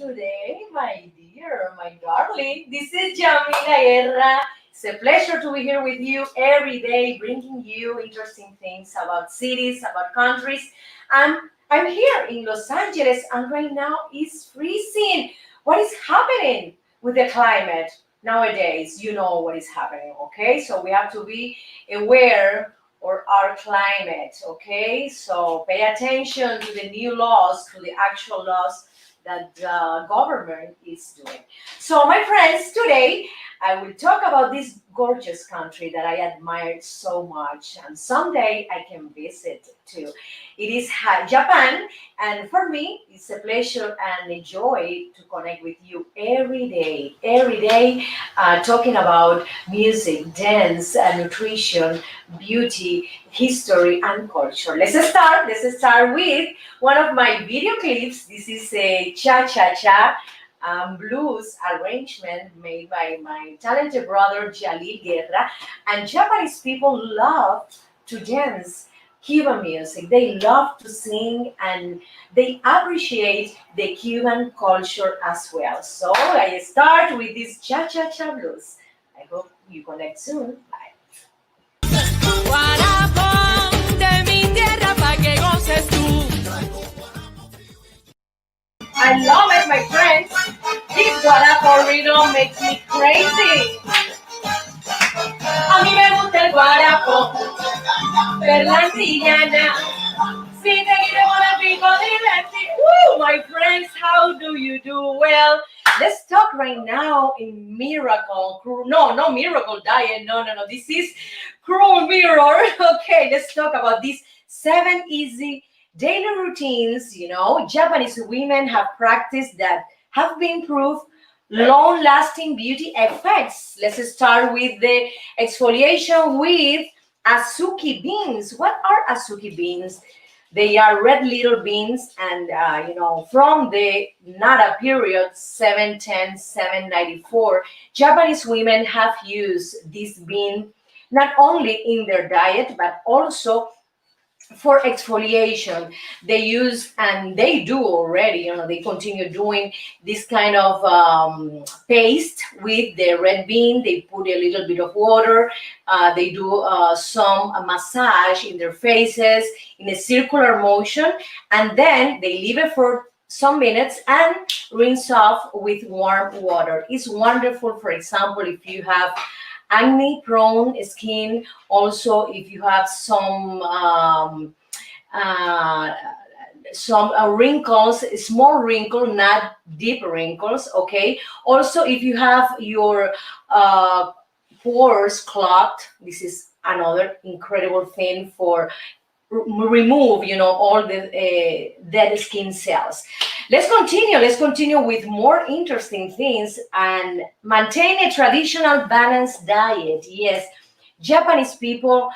today, my dear, my darling. This is Yamila Guerra. It's a pleasure to be here with you every day, bringing you interesting things about cities, about countries. And I'm here in Los Angeles, and right now it's freezing. What is happening with the climate nowadays? You know what is happening, okay? So we have to be aware or our climate, okay? So pay attention to the new laws, to the actual laws that the government is doing. So my friends, today I will talk about this gorgeous country that I admire so much, and someday I can visit too. It is Japan, and for me, it's a pleasure and a joy to connect with you every day, talking about music, dance, nutrition, beauty, history, and culture. Let's start with one of my video clips. This is a cha-cha-cha blues arrangement made by my talented brother Yamila Guerra. And Japanese people love to dance Cuban music. They love to sing and they appreciate the Cuban culture as well. So I start with this cha-cha-cha blues. I hope you connect soon. Bye. Guarapón de mi tierra pa' que goces tú. I love it, my friends. This guarapo rhythm makes me crazy. A mí me gusta el guarapo, per la antillana. Si te quiero con el pico divertir. Woo, my friends, how do you do? Well, let's talk right now in miracle. No, no miracle diet. No. This is cruel mirror. Okay, let's talk about these 7 easy daily routines, Japanese women have practiced that have been proved long-lasting beauty effects. Let's start with the exfoliation with azuki beans. What are azuki beans? They are red little beans, and from the Nara period 710 794, Japanese women have used this bean not only in their diet but also for exfoliation. They use, and they do already, they continue doing this kind of paste with the red bean. They put a little bit of water. They do some massage in their faces in a circular motion, and then they leave it for some minutes and rinse off with warm water. It's wonderful, for example, if you have acne prone skin, also if you have some wrinkles, small wrinkle, not deep wrinkles, okay? Also if you have your pores clogged, this is another incredible thing for remove all the dead skin cells. Let's continue with more interesting things and maintain a traditional balanced diet. Yes, Japanese people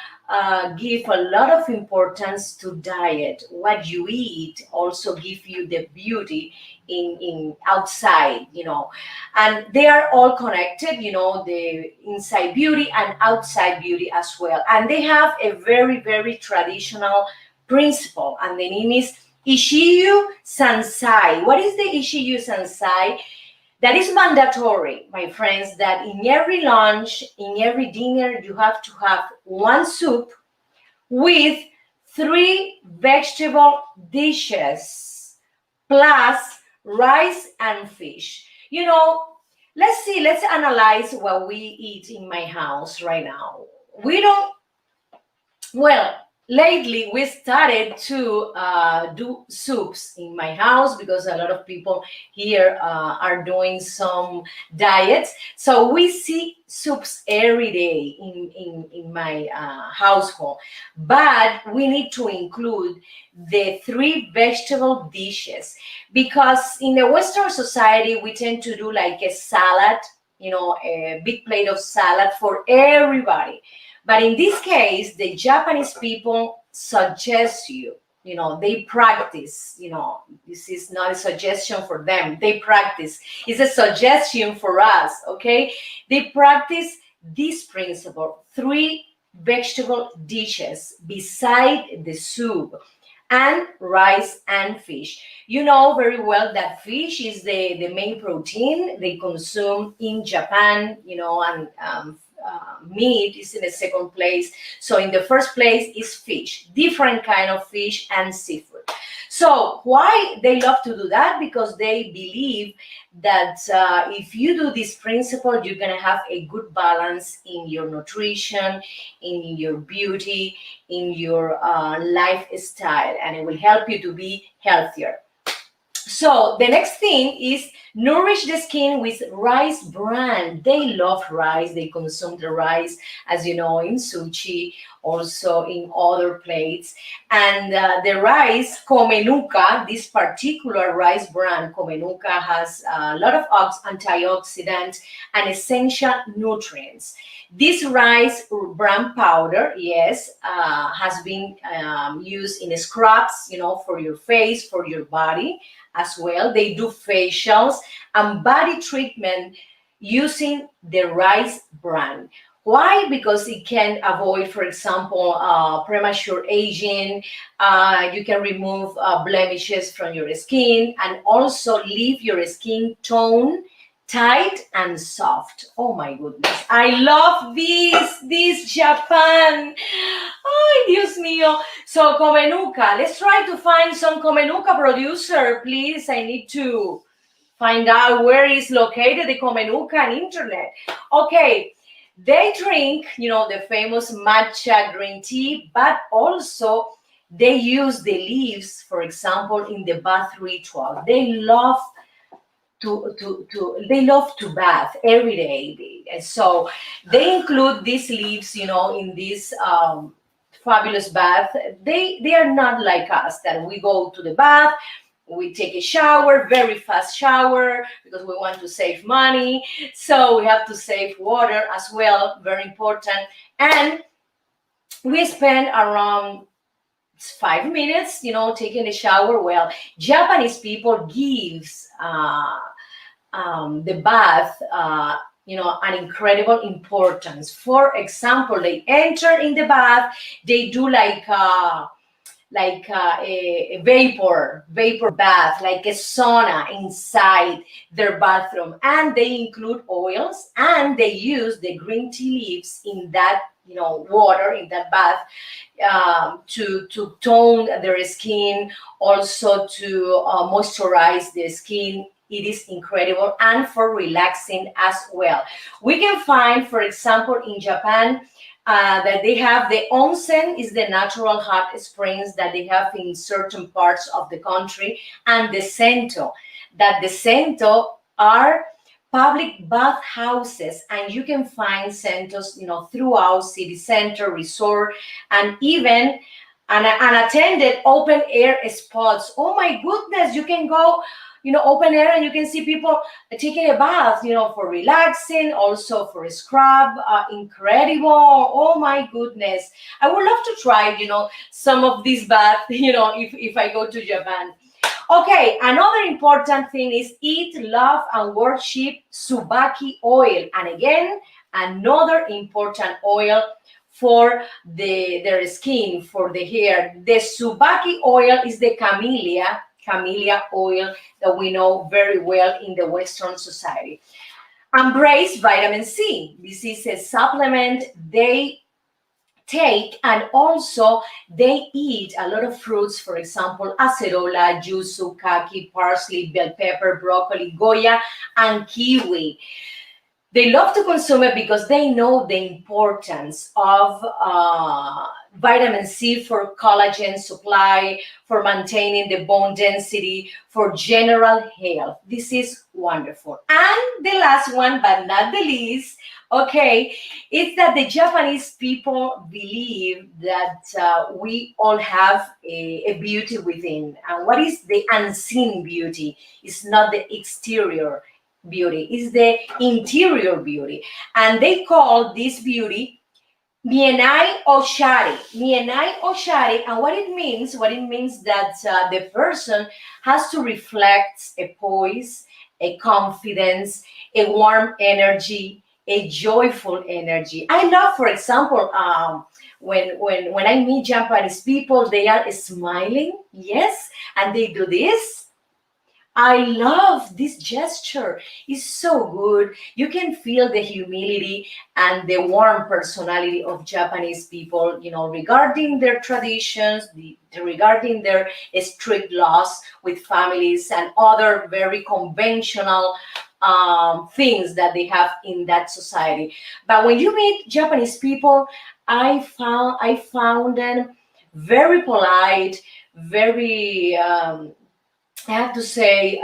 give a lot of importance to diet. What you eat also give you the beauty in outside, and they are all connected, the inside beauty and outside beauty as well. And they have a very, very traditional principle, and the name is Ishiyu Sansai. What is the Ishiyu Sansai? That is mandatory, my friends, that in every lunch, in every dinner, you have to have 1 soup with 3 vegetable dishes, plus rice and fish. Let's analyze what we eat in my house right now. Lately, we started to do soups in my house because a lot of people here are doing some diets. So we see soups every day in my household. But we need to include the 3 vegetable dishes, because in the Western society, we tend to do like a salad, a big plate of salad for everybody. But in this case, the Japanese people suggest they practice, this is not a suggestion for them. They practice. It's a suggestion for us, okay? They practice this principle, 3 vegetable dishes beside the soup. and rice and fish. You know very well that fish is the main protein they consume in Japan, and meat is in the second place. So in the first place is fish, different kind of fish and seafood. So why they love to do that? Because they believe that if you do this principle, you're going to have a good balance in your nutrition, in your beauty, in your lifestyle, and it will help you to be healthier. So the next thing is nourish the skin with rice bran. They love rice. They consume the rice, as you know, in sushi, also in other plates. And the rice, Comenuca, this particular rice bran, Comenuca, has a lot of antioxidants and essential nutrients. This rice bran powder, yes, has been used in scrubs, for your face, for your body as well. They do facials and body treatment using the rice bran. Why? Because it can avoid, for example, premature aging. You can remove blemishes from your skin and also leave your skin tone tight and soft. Oh my goodness, I love this Japan. Ay, Dios mío. So Comenuca, let's try to find some Comenuca producer, please. I need to find out where is located the Comenuca on internet. Okay, they drink, the famous matcha green tea, but also they use the leaves, for example, in the bath ritual. They love to bath every day, and so they include these leaves, in this fabulous bath. They are not like us that we go to the bath, we take a shower, very fast shower, because we want to save money. So we have to save water as well, very important. And we spend around 5 minutes, taking a shower. Well, Japanese people gives the bath, an incredible importance. For example, they enter in the bath, they do like a vapor bath, like a sauna inside their bathroom, and they include oils, and they use the green tea leaves in that water, in that bath, to tone their skin, also to moisturize the skin. It is incredible, and for relaxing as well. We can find, for example, in Japan, that they have the onsen, is the natural hot springs that they have in certain parts of the country, and the sento, that the sento are public bath houses, and you can find sentos, throughout city center, resort, and even unattended open air spots. Oh my goodness, you can go open air, and you can see people taking a bath, for relaxing, also for a scrub. Incredible. Oh my goodness. I would love to try, some of these baths, if I go to Japan. Okay, another important thing is eat, love, and worship Tsubaki oil. And again, another important oil for their skin, for the hair. The Tsubaki oil is the camellia oil that we know very well in the Western society. Embrace vitamin C. This is a supplement they take, and also they eat a lot of fruits, for example, acerola, yuzu, kaki, parsley, bell pepper, broccoli, goya, and kiwi. They love to consume it because they know the importance of vitamin C for collagen supply, for maintaining the bone density, for general health. This is wonderful. And the last one, but not the least, okay, is that the Japanese people believe that we all have a beauty within. And what is the unseen beauty? It's not the exterior beauty, is the interior beauty, and they call this beauty mienai oshari. Mienai oshari, and what it means that the person has to reflect a poise, a confidence, a warm energy, a joyful energy. I love, for example, when I meet Japanese people, they are smiling, yes, and they do this. I love this gesture. It's so good. You can feel the humility and the warm personality of Japanese people, regarding their traditions, regarding their strict laws with families and other very conventional things that they have in that society. But when you meet Japanese people, I found them very polite, very I have to say,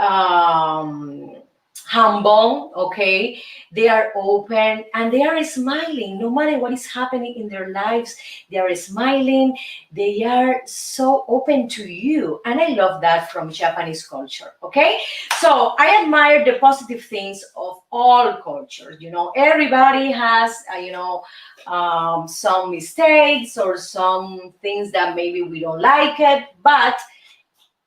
humble, okay? They are open and they are smiling no matter what is happening in their lives. They are smiling. They are so open to you. And I love that from Japanese culture, okay? So I admire the positive things of all cultures. Everybody has, some mistakes or some things that maybe we don't like it, but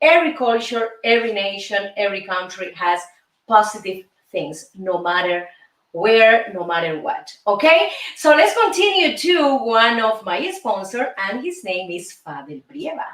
every culture, every nation, every country has positive things, no matter where, no matter what. Okay, so let's continue to one of my sponsors, and his name is Fabel Brieva.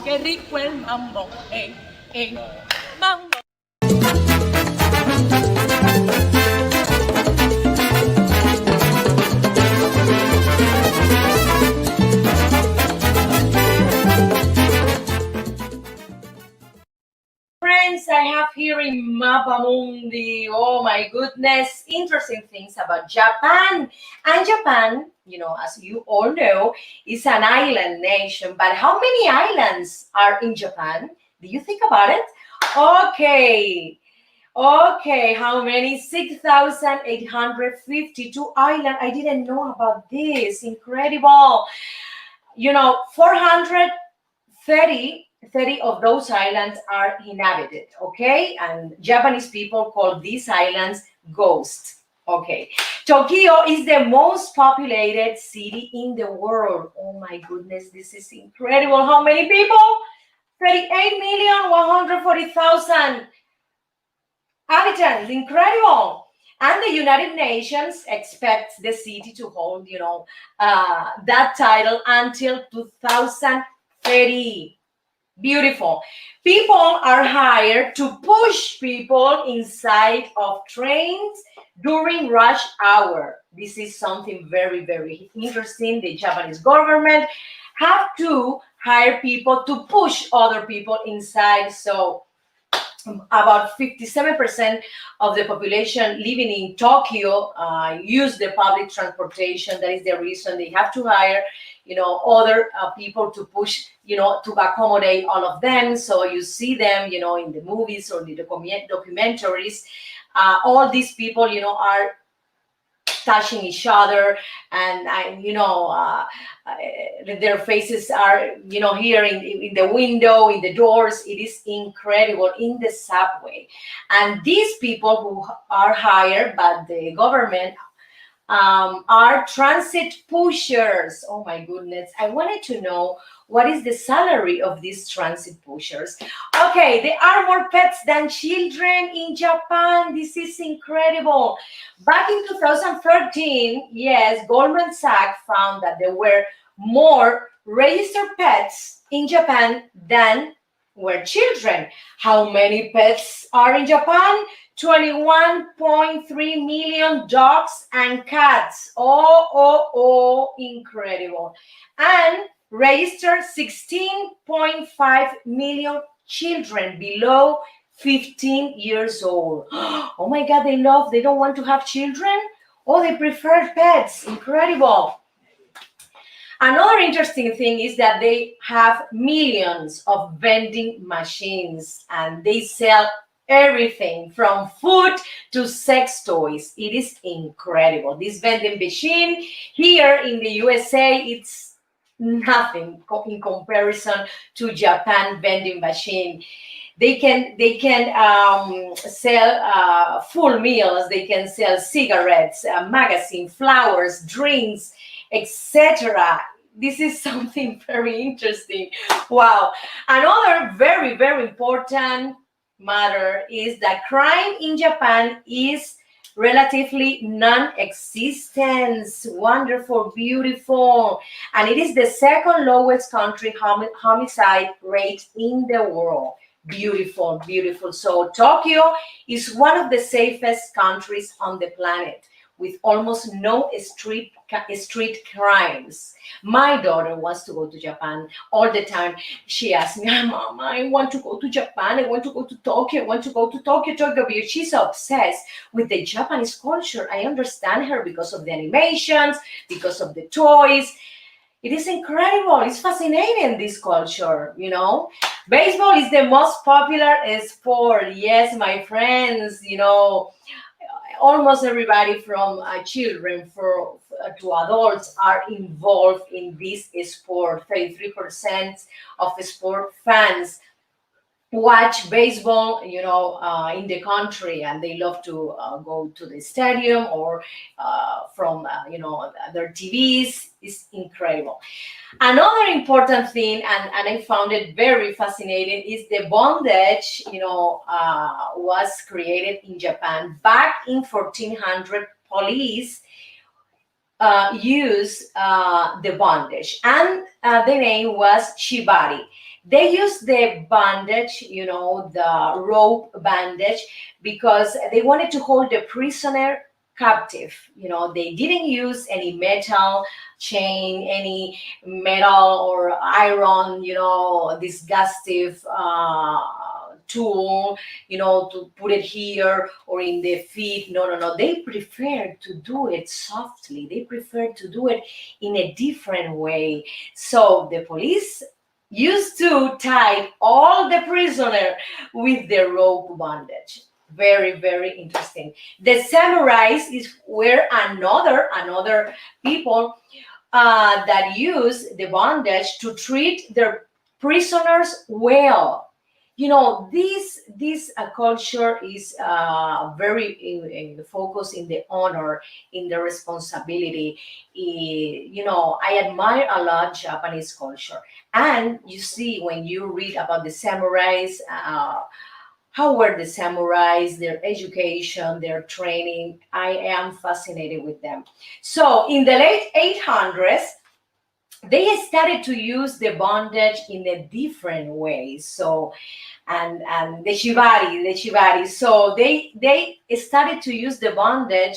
qué rico el mambo, mambo. Friends, I have here in Mapamundi, oh my goodness, interesting things about Japan. And Japan, as you all know, is an island nation. But how many islands are in Japan? Do you think about it? Okay, how many? 6,852 islands. I didn't know about this. Incredible. 430 of those islands are inhabited, okay? And Japanese people call these islands ghosts, okay? Tokyo is the most populated city in the world. Oh my goodness, this is incredible. How many people? 38,140,000 inhabitants. Incredible. And the United Nations expects the city to hold, that title until 2030. Beautiful. People are hired to push people inside of trains during rush hour. This is something very, very interesting. The Japanese government have to hire people to push other people inside. So about 57% of the population living in Tokyo use the public transportation. That is the reason they have to hire, other people to push, to accommodate all of them. So you see them, in the movies or the documentaries. All these people, are touching each other, and their faces are here in the window, in the doors. It is incredible. In the subway, and these people who are hired by the government are transit pushers. Oh my goodness, I wanted to know what is the salary of these transit pushers. Okay, there are more pets than children in Japan. This is incredible. Back in 2013, yes, Goldman Sachs found that there were more registered pets in Japan than were children. How many pets are in Japan? 21.3 million dogs and cats. Oh, incredible. And registered 16.5 million children below 15 years old. Oh my God, they don't want to have children? Oh, they prefer pets. Incredible. Another interesting thing is that they have millions of vending machines, and they sell everything from food to sex toys. It is incredible. This vending machine here in the USA, it's nothing in comparison to Japan vending machine. They can sell full meals. They can sell cigarettes, magazine, flowers, drinks, etc. This is something very interesting. Wow. Another very, very important matter is that crime in Japan is relatively non-existent. Wonderful, beautiful. And it is the second lowest country homicide rate in the world. Beautiful, beautiful. So Tokyo is one of the safest countries on the planet, with almost no street crimes. My daughter wants to go to Japan all the time. She asks me, Mama, I want to go to Japan. I want to go to Tokyo. I want to go to Tokyo. Because she's obsessed with the Japanese culture. I understand her because of the animations, because of the toys. It is incredible. It's fascinating, this culture, Baseball is the most popular sport. Yes, my friends, almost everybody from children to adults are involved in this sport. 33% of sport fans watch baseball, in the country, and they love to go to the stadium or from, their TVs. Is incredible. Another important thing, and I found it very fascinating, is the bondage, was created in Japan back in 1400. Police use the bondage, and the name was shibari. They use the bandage, the rope bandage, because they wanted to hold the prisoner captive. They didn't use any metal chain, any metal or iron, disgustive tool, to put it here or in the feet. No, no, no. They prefer to do it softly. They prefer to do it in a different way. So the police used to tie all the prisoner with the rope bandage. Very, very interesting. The samurais were another people that use the bondage to treat their prisoners well. This culture is very focused in the honor, in the responsibility. I admire a lot Japanese culture. And you see, when you read about the samurais, how were the samurais, their education, their training, I am fascinated with them. So in the late 800s, they started to use the bondage in a different way. So, and the shibari. So they started to use the bondage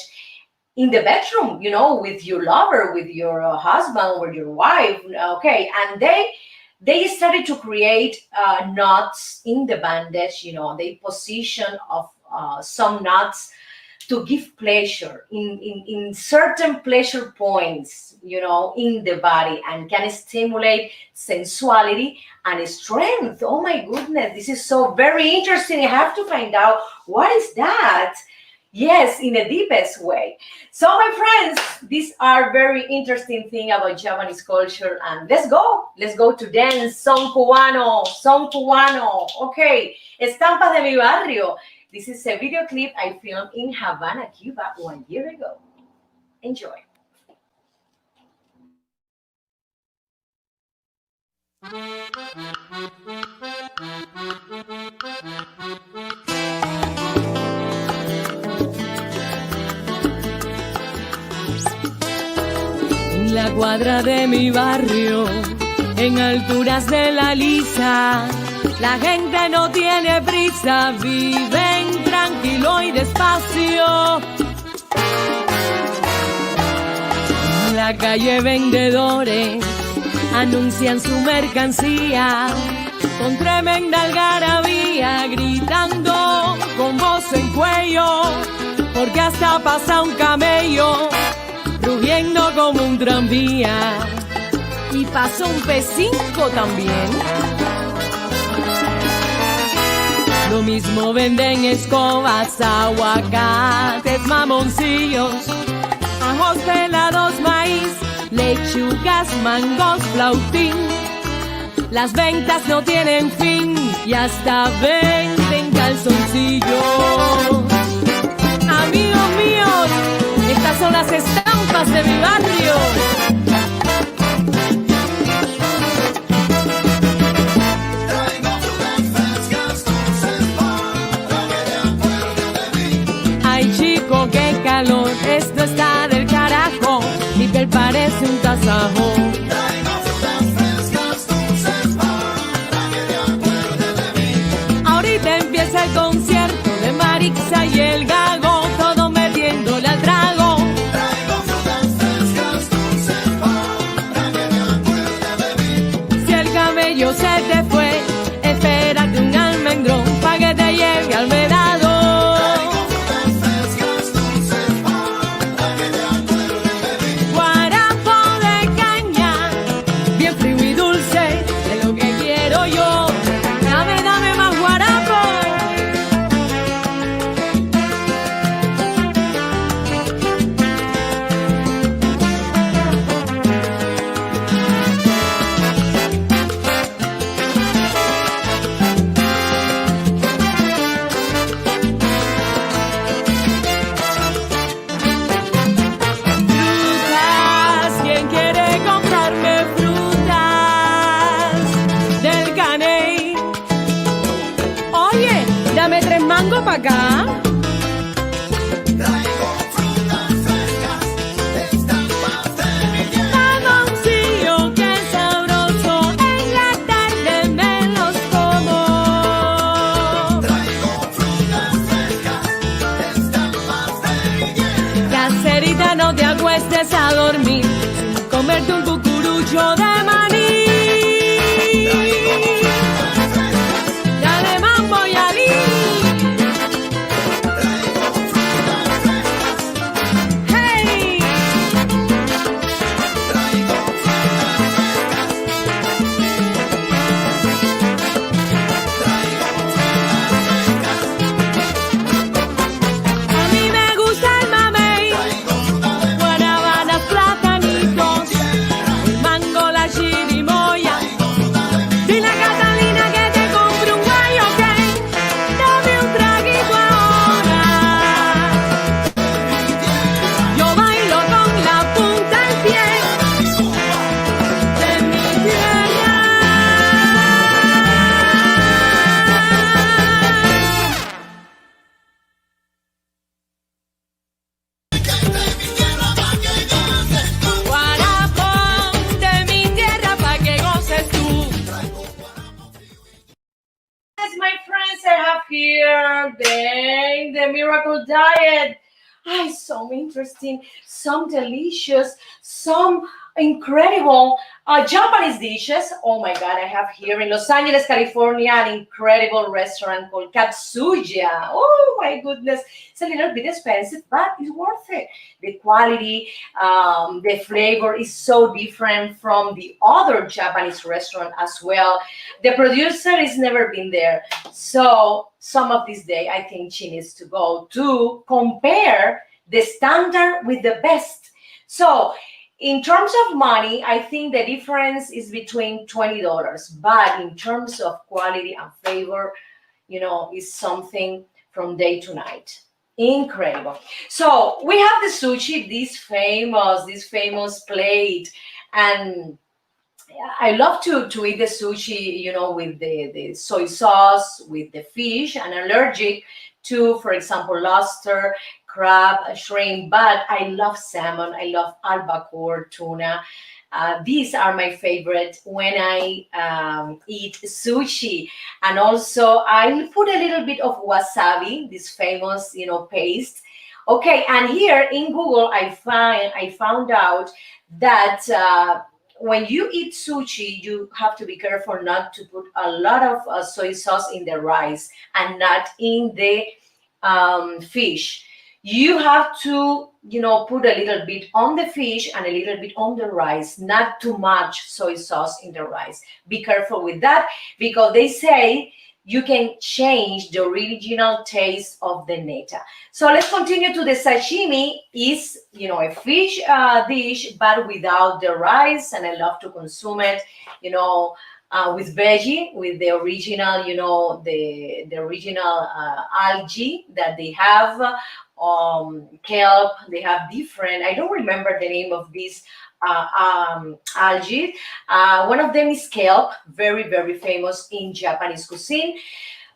in the bedroom, with your lover, with your husband, with your wife. Okay, and they started to create knots in the bandage. They position of some knots to give pleasure in certain pleasure points, in the body, and can stimulate sensuality and strength. Oh my goodness, this is so very interesting. I have to find out what is that. Yes, in the deepest way. So my friends, these are very interesting thing about Japanese culture. And let's go to dance, son cubano. Okay, estampas de mi barrio. This is a video clip I filmed in Havana, Cuba 1 year ago. Enjoy. En la cuadra de mi barrio, en alturas de la Lisa, la gente no tiene prisa, viven tranquilo y despacio. En la calle vendedores anuncian su mercancía con tremenda algarabía, gritando con voz en cuello, porque hasta pasa un camello rugiendo como un tranvía, y pasa un P5 también. Lo mismo venden escobas, aguacates, mamoncillos, ajos pelados, maíz, lechugas, mangos, flautín. Las ventas no tienen fin y hasta venden calzoncillos. Amigos míos, estas son las estampas de mi barrio. Ay chico, qué calor, esto está del carajo, mi piel parece un tasajo. Ahorita empieza el concierto de Marixa y el Gago, todo metiéndole al trago. Si el camello se te fue, espérate un almendrón pa' que te lleve al vedado. Guarapo de caña a dormir sin comerte un cucurucho de maní. Dale mambo y alí. Hey. A mí me gusta el mamey, guanábanas, platanitos, el mango, la chirimoya. Dile a Catalina que te compre un gallo, ok. Dame un traguito ahora. Yo bailo con la punta del pie de mi tierra. Guarapo de mi tierra pa' que goces tú. Yes, my friends, I have here the miracle diet. Ah, so interesting, some delicious, some incredible Japanese dishes. Oh my God, I have here in Los Angeles, California, an incredible restaurant called Katsuya. Oh my goodness, it's a little bit expensive, but it's worth it. The quality, the flavor is so different from the other Japanese restaurant as well. The producer has never been there, so some of this day I think she needs to go to compare the standard with the best. So in terms of money, I think the difference is between $20, but in terms of quality and flavor, is something from day to night. Incredible. So we have the sushi, this famous plate, and I love to eat the sushi, with the soy sauce, with the fish. I'm allergic to, for example, lobster, crab, shrimp, but I love salmon. I love albacore, tuna. These are my favorite when I eat sushi. And also I put a little bit of wasabi, this famous, paste. Okay, and here in Google, I found out that when you eat sushi, you have to be careful not to put a lot of soy sauce in the rice and not in the fish. You have to, put a little bit on the fish and a little bit on the rice, not too much soy sauce in the rice. Be careful with that because they say you can change the original taste of the neta. So let's continue to the sashimi. Is a fish dish, but without the rice, and I love to consume it, with veggie, with the original, the original algae that they have, kelp. They have different. I don't remember the name of these algae. One of them is kelp, very very famous in Japanese cuisine.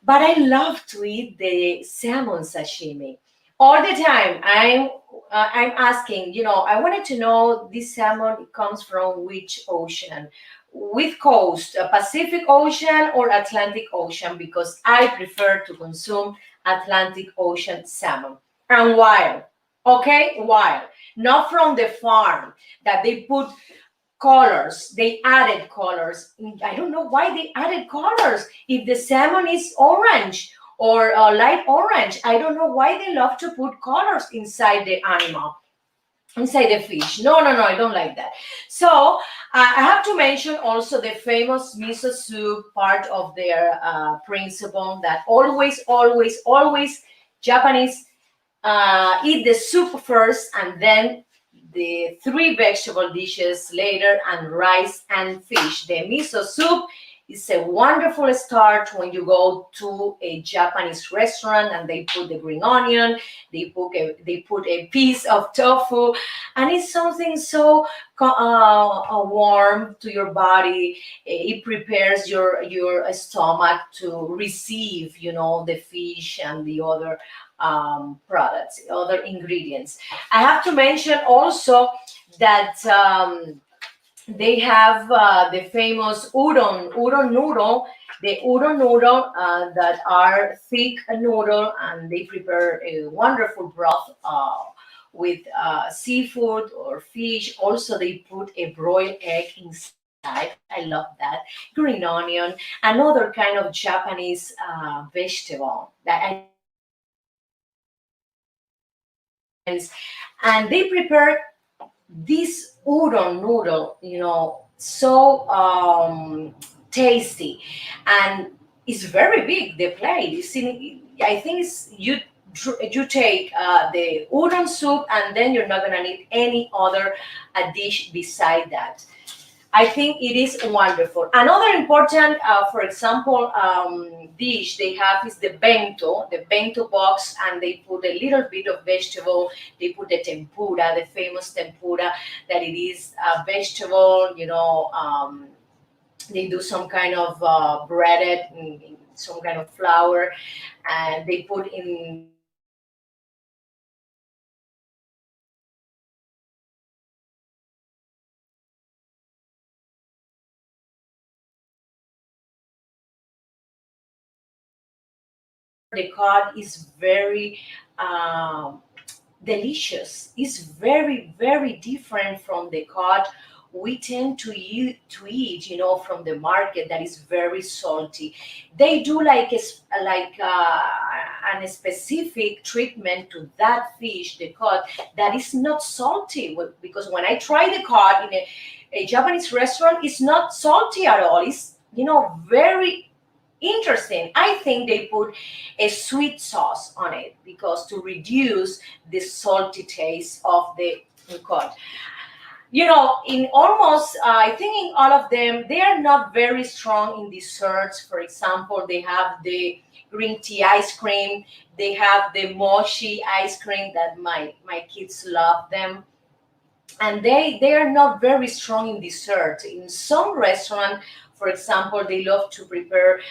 But I love to eat the salmon sashimi all the time. I'm asking. I wanted to know this salmon comes from which ocean, with coast, Pacific Ocean or Atlantic Ocean, because I prefer to consume Atlantic Ocean salmon. And wild, okay, wild, not from the farm that they put colors. They added colors. I don't know why they added colors. If the salmon is orange or light orange, I don't know why they love to put colors inside the animal, inside the fish. No, I don't like that. So I have to mention also the famous miso soup, part of their principle that always Japanese eat the soup first and then the three vegetable dishes later, and rice and fish. The miso soup is a wonderful start when you go to a Japanese restaurant and they put the green onion, they put a piece of tofu, and it's something so warm to your body. It prepares your stomach to receive, the fish and the other products, other ingredients. I have to mention also that they have the famous udon noodle, the udon noodle that are thick noodle, and they prepare a wonderful broth with seafood or fish. Also, they put a broiled egg inside. I love that. Green onion, another kind of Japanese vegetable that I love to consume with my friends. And they prepare this udon noodle, so tasty, and it's very big. The plate, I think you take the udon soup, and then you're not gonna need any other dish beside that. I think it is wonderful. Another important, for example, dish they have is the bento box, and they put a little bit of vegetable. They put the tempura, the famous tempura, that it is vegetable. They do some kind of breaded, some kind of flour, and they put in the bento box. The cod is very delicious. It's very, very different from the cod we tend to eat, from the market, that is very salty. They do like a specific treatment to that fish, the cod, that is not salty. Because when I try the cod in a Japanese restaurant, it's not salty at all. It's very interesting. I think they put a sweet sauce on it because to reduce the salty taste of the cod. In almost, I think in all of them, they are not very strong in desserts. For example, they have the green tea ice cream, they have the mochi ice cream that my kids love them, and they are not very strong in dessert. In some restaurant, for example, they love to prepare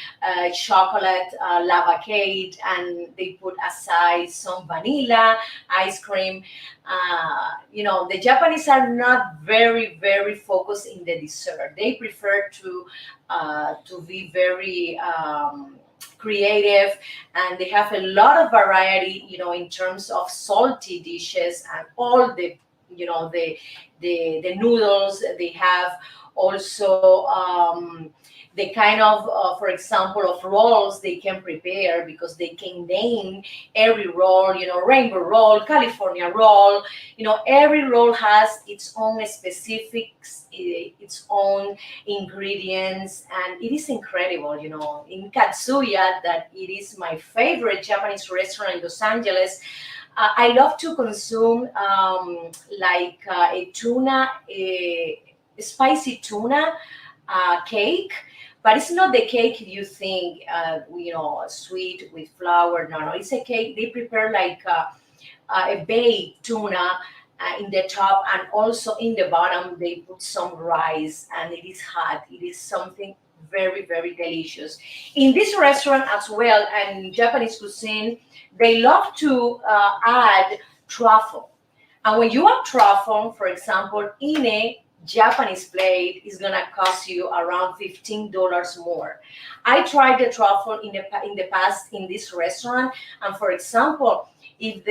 chocolate lava cake, and they put aside some vanilla ice cream. The Japanese are not very very focused in the dessert. They prefer to be very creative, and they have a lot of variety, in terms of salty dishes, and all the noodles they have. Also, the kind of, for example, of rolls they can prepare, because they can name every roll, rainbow roll, California roll. Every roll has its own specifics, its own ingredients, and it is incredible. In Katsuya, that it is my favorite Japanese restaurant in Los Angeles. I love to consume like a tuna, a spicy tuna cake, but it's not the cake you think, sweet with flour. No, no, it's a cake they prepare like a baked tuna. In the top, and also in the bottom they put some rice, and it is hot. It is something very very delicious. In this restaurant as well, and Japanese cuisine, they love to add truffle. And when you add truffle, for example, in a Japanese plate, is gonna cost you around $15 more. I tried the truffle in the past in this restaurant, and for example, if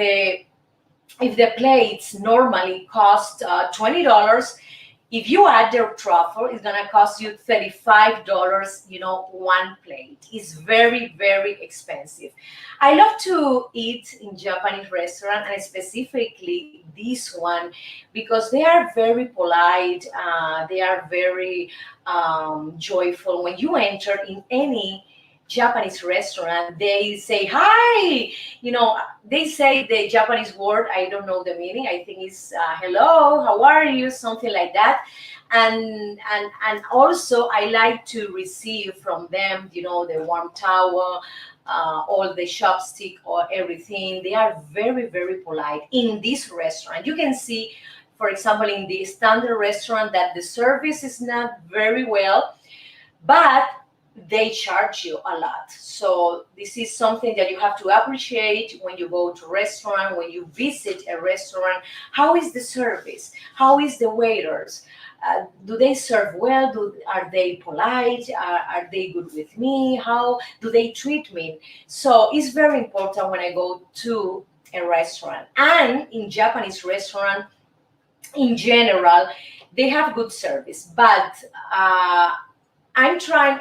the plates normally cost $20, if you add the truffle, it's gonna cost you $35. One plate is very very expensive. I love to eat in Japanese restaurant, and specifically this one, because they are very polite. They are very joyful. When you enter in any Japanese restaurant, they say hi. They say the Japanese word. I don't know the meaning. I think it's hello, how are you, something like that. And also I like to receive from them, the warm towel, all the chopstick or everything. They are very very polite in this restaurant. You can see, for example, in the standard restaurant, that the service is not very well, but they charge you a lot. So this is something that you have to appreciate when you go to restaurant, when you visit a restaurant. How is the service? How is the waiters? Do they serve well? Are they polite? Are they good with me? How do they treat me? So it's very important when I go to a restaurant. And in Japanese restaurant, in general, they have good service, but I'm trying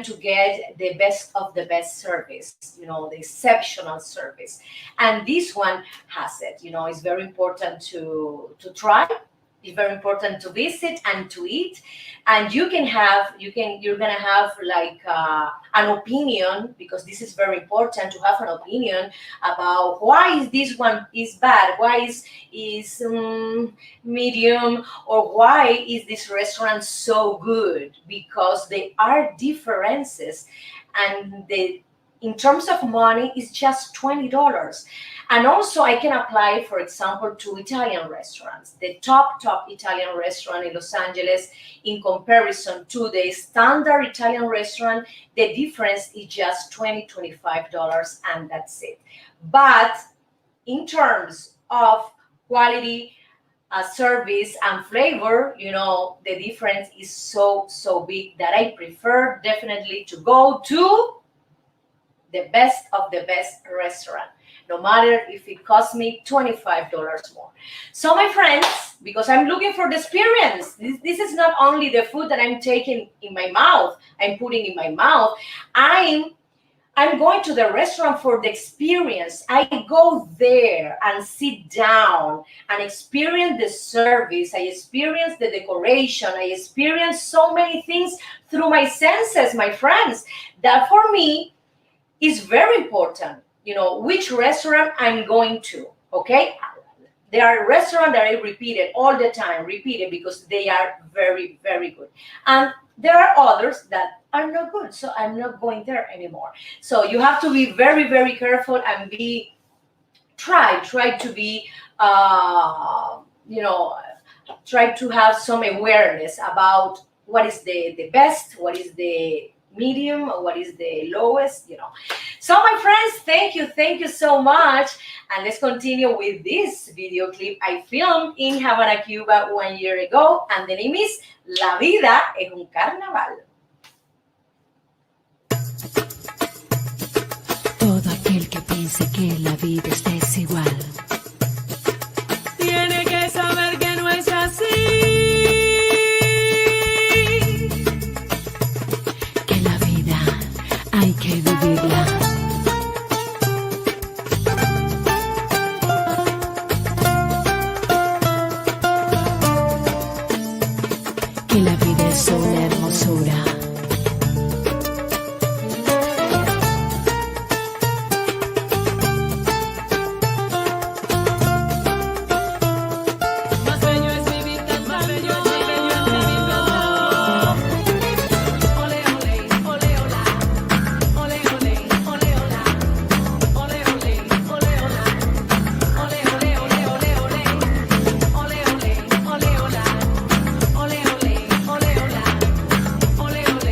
to get the best of the best service, the exceptional service. And this one has it. It's very important to try. It's very important to visit and to eat. And you're gonna have like an opinion, because this is very important to have an opinion about why is this one is bad, why is medium, or why is this restaurant so good, because there are differences, and in terms of money, it's just $20. And also I can apply, for example, to Italian restaurants. The top Italian restaurant in Los Angeles, in comparison to the standard Italian restaurant, the difference is just $25, and that's it. But in terms of quality, service and flavor, the difference is so big that I prefer definitely to go to the best of the best restaurant, no matter if it costs me $25 more. So my friends, because I'm looking for the experience, this is not only the food that I'm taking in my mouth, I'm putting in my mouth, I'm going to the restaurant for the experience. I go there and sit down and experience the service. I experience the decoration. I experience so many things through my senses, my friends. That for me is very important, which restaurant I'm going to, okay? There are restaurants that I repeated all the time, because they are very, very good. And there are others that are not good, so I'm not going there anymore. So you have to be very, very careful and try to be, try to have some awareness about what is the best, what is the medium, or what is the lowest, So my friends, thank you so much. And let's continue with this video clip I filmed in Havana, Cuba 1 year ago. And the name is La vida es un carnaval. Todo aquel que piense que la vida es desigual tiene que saber que no es así. Hay que vivirla. Que la vida es una hermosura. Más bello es vivir tan más bello es vivir Ole, ole, ole, hola. Ole, ole, ole, hola. Ole, ole, ole, hola. Ole, ole, ole, ole, ole. Ole, ole, ole, hola. Ole, ole, ole, hola. Ole, ole, ole, hola. Ole, ole, ole,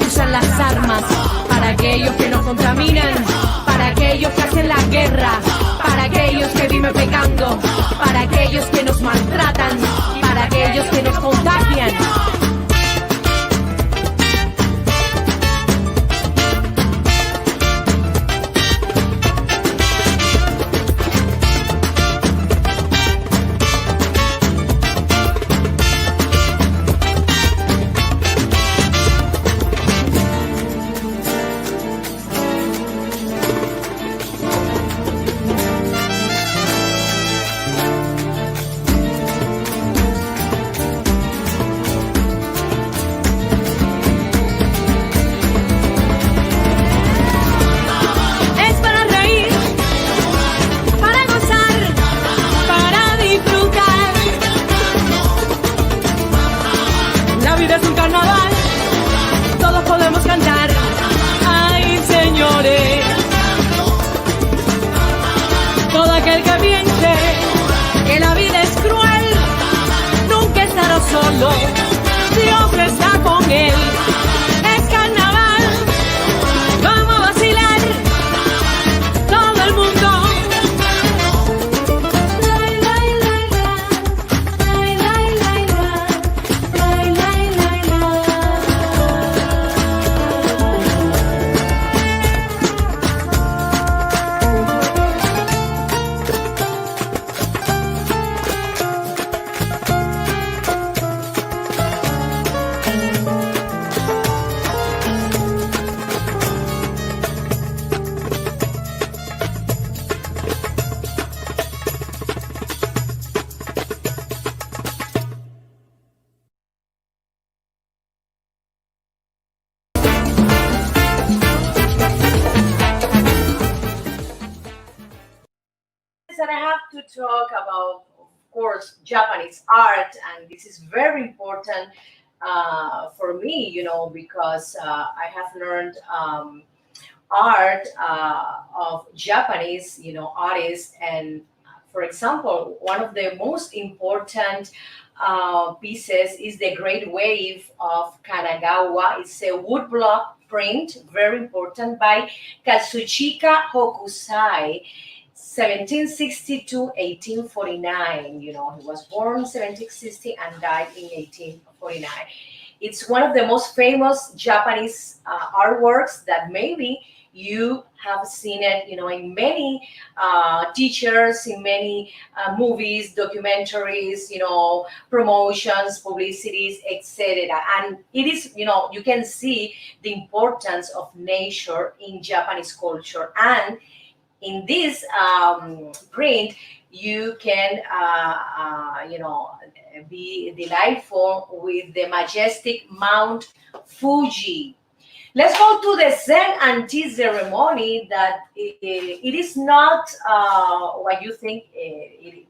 usan las armas para aquellos que nos contaminan, para aquellos que hacen la guerra, para aquellos que viven pecando, para aquellos que nos maltratan, para aquellos que nos contagian. Solo Dios está con él. Es carnaval, vamos a vacilar todo el mundo. And I have to talk about, of course, Japanese art, and this is very important for me, because I have learned art of Japanese, artists. And for example, one of the most important pieces is the Great Wave of Kanagawa. It's a woodblock print, very important, by Katsuchika Hokusai. 1760 to 1849. He was born 1760 and died in 1849. It's one of the most famous Japanese artworks that maybe you have seen it, in many teachers, in many movies, documentaries, promotions, publicities, etc. And it is, you can see the importance of nature in Japanese culture. And in this print, you can, be delightful with the majestic Mount Fuji. Let's go to the Zen and tea ceremony. That it is not what you think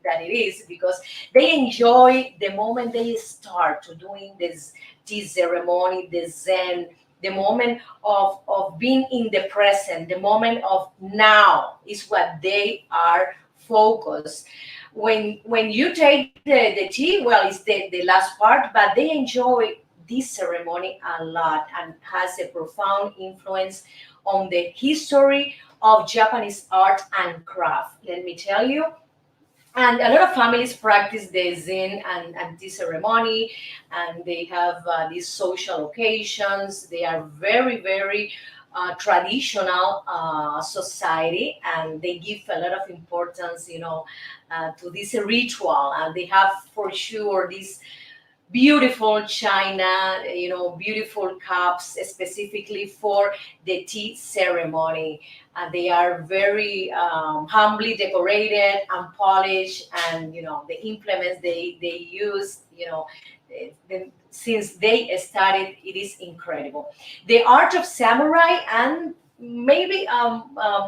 that it is, because they enjoy the moment they start to doing this tea ceremony, the Zen, the moment of being in the present, the moment of now is what they are focused. When you take the tea, well, it's the last part, but they enjoy this ceremony a lot and has a profound influence on the history of Japanese art and craft. Let me tell you. And a lot of families practice the Zen and tea ceremony, and they have these social occasions. They are very, very traditional society, and they give a lot of importance, to this ritual. And they have for sure this beautiful china, beautiful cups specifically for the tea ceremony. They are very humbly decorated and polished, and the implements they use, since they started, it is incredible. The art of samurai, and maybe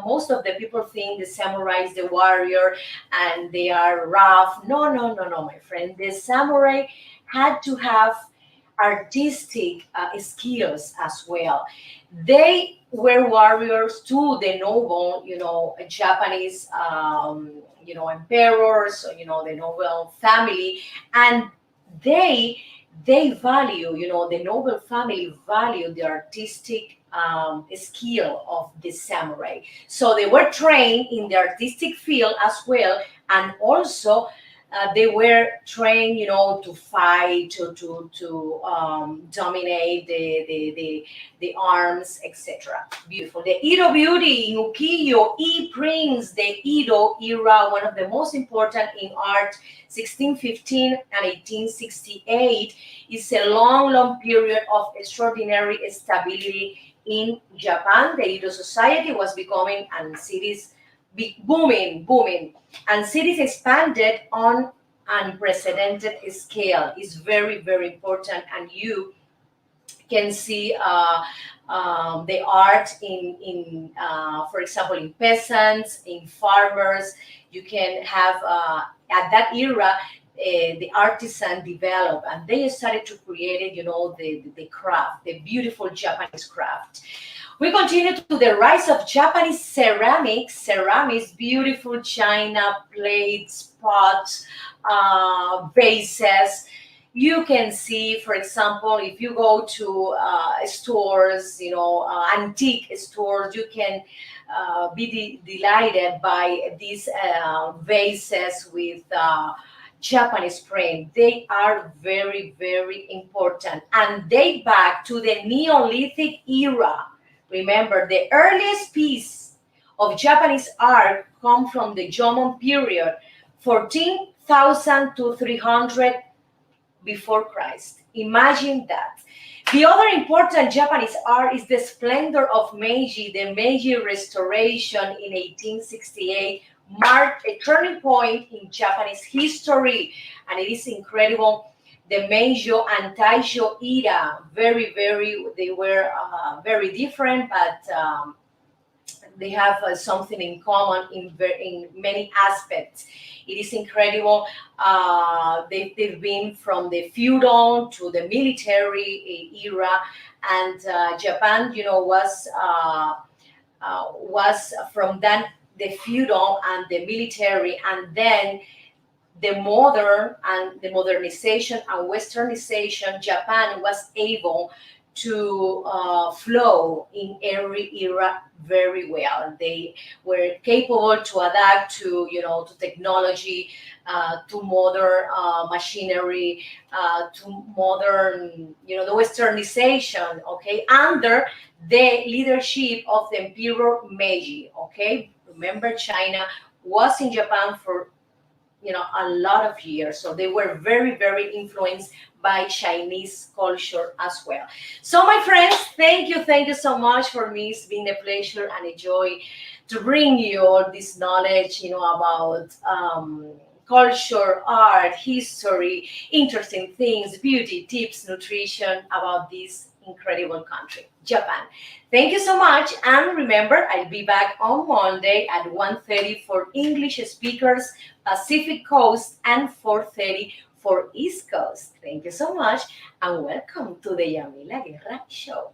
most of the people think the samurai is the warrior and they are rough. No, no, no, no, my friend. The samurai had to have artistic skills as well. They were warriors to the noble, Japanese, emperors, the noble family, and they they value, the noble family value the artistic skill of the samurai. So they were trained in the artistic field as well, and also they were trained, to fight, to dominate the arms, etc. Beautiful. The Edo beauty in ukiyo-e prints the Edo era, one of the most important in art, 1615 and 1868, is a long, long period of extraordinary stability in Japan. The Edo society was becoming, and cities booming, and cities expanded on unprecedented scale. Is very, very important, and you can see the art in for example, in peasants, in farmers. You can have at that era. The artisan developed and they started to create it, the craft, the beautiful Japanese craft. We continue to the rise of Japanese ceramics, beautiful china, plates, pots, vases. You can see, for example, if you go to stores, antique stores, you can be delighted by these vases with Japanese print. They are very, very important and date back to the Neolithic era. Remember, the earliest piece of Japanese art come from the Jomon period, 14,000 to 300 before Christ. Imagine that. The other important Japanese art is the splendor of Meiji. The Meiji Restoration in 1868 marked a turning point in Japanese history, and it is incredible. The Meiji and Taisho era, very, very, they were very different, but they have something in common in many aspects. It is incredible. They've been from the feudal to the military era, and Japan, was from that the feudal and the military, and then the modern and the modernization and westernization. Japan was able to flow in every era very well. They were capable to adapt to to technology, to modern machinery, to modern the westernization. Okay, under the leadership of the Emperor Meiji. Okay, remember China was in Japan for a lot of years, so they were very, very influenced by Chinese culture as well. So my friends, thank you so much for me. It's been a pleasure and a joy to bring you all this knowledge, about culture, art, history, interesting things, beauty tips, nutrition about this incredible country, Japan. Thank you so much, and remember, I'll be back on Monday at 1:30 for English speakers, Pacific Coast, and 4:30 for East Coast. Thank you so much, and welcome to the Yamila Guerra Show.